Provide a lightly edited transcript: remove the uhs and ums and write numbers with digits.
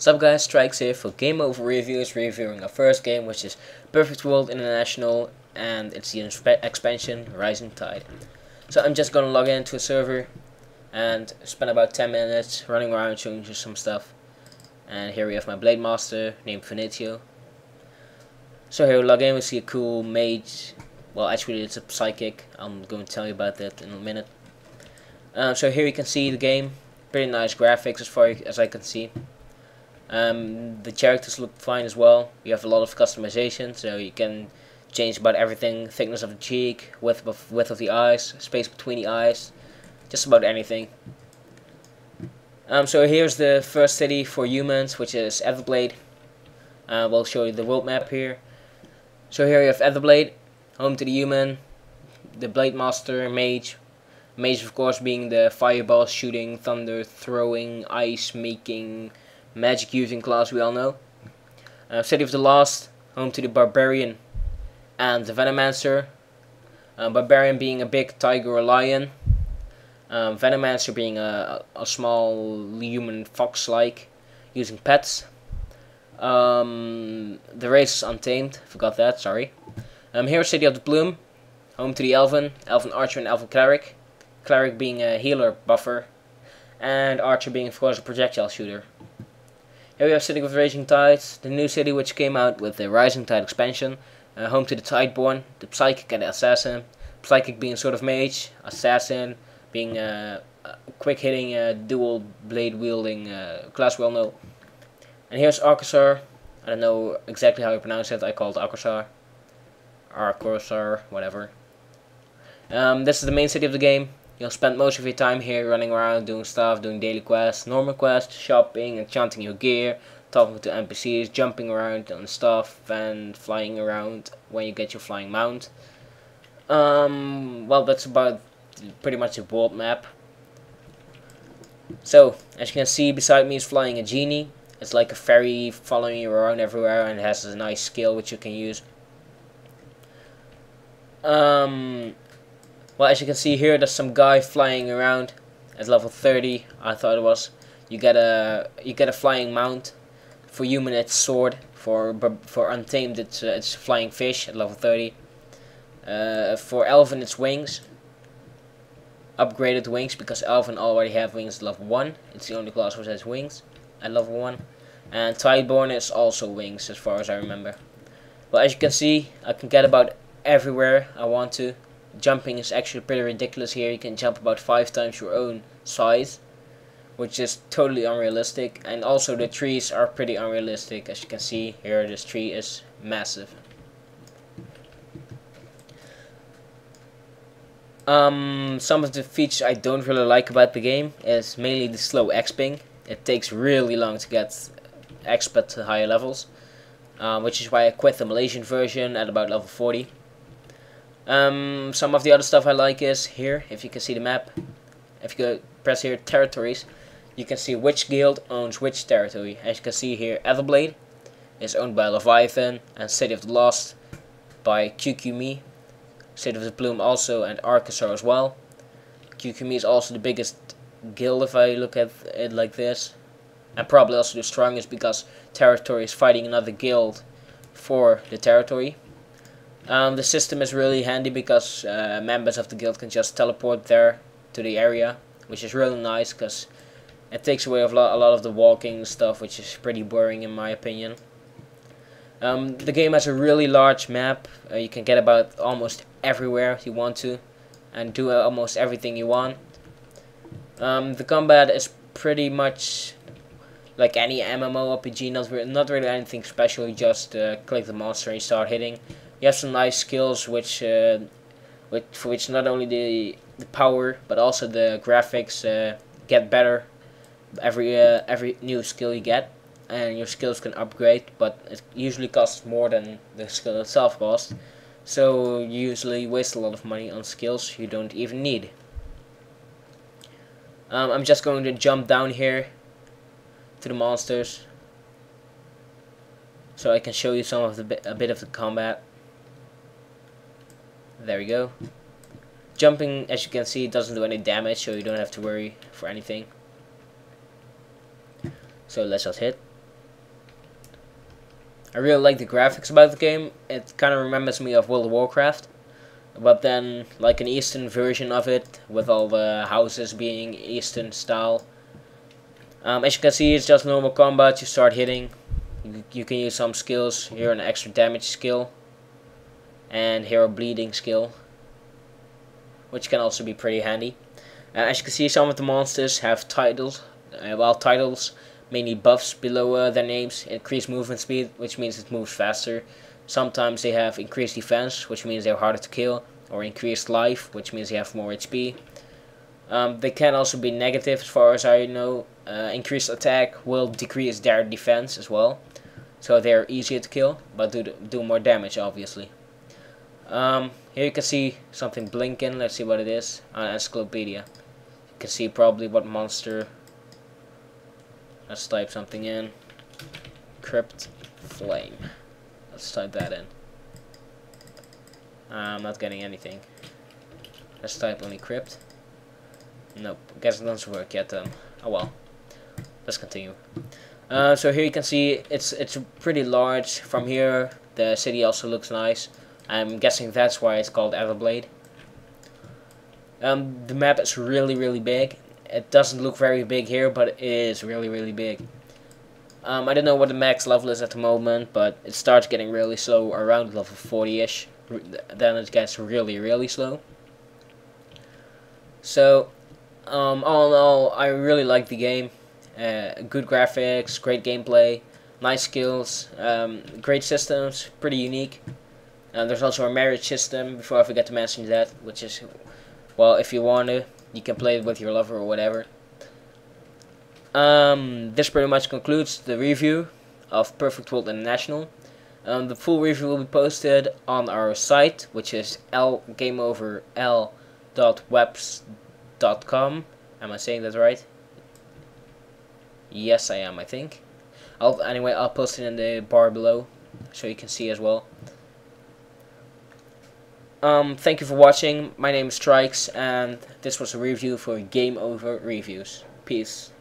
What's up guys, StrikeZ here for GameOver Reviews, reviewing our first game, which is Perfect World International, and it's the expansion Rising Tide. So I'm just gonna log into a server and spend about 10 minutes running around showing you some stuff. And here we have my Blade Master named Venetio. So here we log in, we see a cool mage. Well, actually it's a psychic. I'm going to tell you about that in a minute. So here you can see the game. Pretty nice graphics as far as I can see. The characters look fine as well. You have a lot of customization, so you can change about everything: thickness of the cheek, width of the eyes, space between the eyes, just about anything. So here's the first city for humans, which is Everblade. We'll show you the world map here. So here you have Everblade, home to the human, the Blade Master, mage. Mage, of course, being the fireball shooting, thunder throwing, ice making, magic using class we all know. City of the Lost, home to the Barbarian and the Venomancer. Barbarian being a big tiger or lion. Venomancer being a small human fox-like, using pets. The race is untamed, forgot that, sorry. Here's City of the Plume, home to the Elven Archer and Elven Cleric. Cleric being a healer buffer, and Archer being, of course, a projectile shooter. Here we have City of Rising Tides, the new city which came out with the Rising Tide expansion. Home to the Tideborn, the Psychic and the Assassin. Psychic being sort of mage, Assassin being a quick-hitting, dual blade wielding class we all know. And here's Arcosar. I don't know exactly how you pronounce it. I call it Arcosar. Arcosar, whatever. This is the main city of the game. You'll spend most of your time here running around, doing stuff, doing daily quests, normal quests, shopping, enchanting your gear, talking to NPCs, jumping around on stuff, and flying around when you get your flying mount. Well, that's about pretty much the world map. So, as you can see, beside me is flying a genie. It's like a fairy following you around everywhere, and it has a nice skill which you can use. Well, as you can see here, there's some guy flying around at level 30. I thought it was. You get a flying mount. For human, it's sword. For untamed, it's flying fish at level 30. For elven, it's wings. Upgraded wings, because elven already have wings at level 1. It's the only class which has wings at level 1. And Tideborn is also wings, as far as I remember. Well, as you can see, I can get about everywhere I want to. Jumping is actually pretty ridiculous here. You can jump about 5 times your own size, which is totally unrealistic. And also the trees are pretty unrealistic. As you can see here, this tree is massive. Some of the features I don't really like about the game is mainly the slow XPing. It takes really long to get XP at higher levels, which is why I quit the Malaysian version at about level 40. Some of the other stuff I like is here, if you can see the map. If you go press here, territories, you can see which guild owns which territory. As you can see here, Everblade is owned by Leviathan, and City of the Lost by QQME. City of the Plume also, and Arcosar as well. QQME is also the biggest guild if I look at it like this, and probably also the strongest, because territory is fighting another guild for the territory. The system is really handy because members of the guild can just teleport there to the area, which is really nice because it takes away a lot of the walking stuff, which is pretty boring in my opinion. The game has a really large map. You can get about almost everywhere you want to and do almost everything you want. The combat is pretty much like any MMORPG, not really anything special. You just click the monster and you start hitting. You have some nice skills for which not only the power but also the graphics get better every new skill you get, and your skills can upgrade, but it usually costs more than the skill itself costs, so you usually waste a lot of money on skills you don't even need. I'm just going to jump down here to the monsters so I can show you some of a bit of the combat. There we go. Jumping, as you can see, doesn't do any damage, so you don't have to worry for anything. So let's just hit. I really like the graphics about the game. It kind of remembers me of World of Warcraft, but then like an Eastern version of it, with all the houses being Eastern style. As you can see, it's just normal combat. You start hitting. You can use some skills. Here an extra damage skill, and here a bleeding skill, which can also be pretty handy. As you can see, some of the monsters have titles. Titles, mainly buffs below their names. Increased movement speed, which means it moves faster. Sometimes they have increased defense, which means they're harder to kill, or increased life, which means they have more HP. They can also be negative, as far as I know. Increased attack will decrease their defense as well, so they're easier to kill, but do more damage, obviously. Here you can see something blinking. Let's see what it is. Encyclopedia. You can see probably what monster. Let's type something in. Crypt Flame. Let's type that in. I'm not getting anything. Let's type only Crypt. Nope, guess it doesn't work yet. Oh well. Let's continue. So here you can see it's pretty large. From here, the city also looks nice. I'm guessing that's why it's called Everblade. The map is really big. It doesn't look very big here, but it is really big. I don't know what the max level is at the moment, but it starts getting really slow around level 40-ish. Then it gets really slow. So, all in all, I really like the game. Good graphics, great gameplay, nice skills, great systems, pretty unique. There's also a marriage system, before I forget to mention that, which is, well, if you want to, you can play it with your lover or whatever. This pretty much concludes the review of Perfect World International. The full review will be posted on our site, which is lgameoverl.webs.com. Am I saying that right? Yes, I am, I think. Anyway, I'll post it in the bar below, so you can see as well. Thank you for watching. My name is StrikeZ, and this was a review for GameOver Reviews. Peace.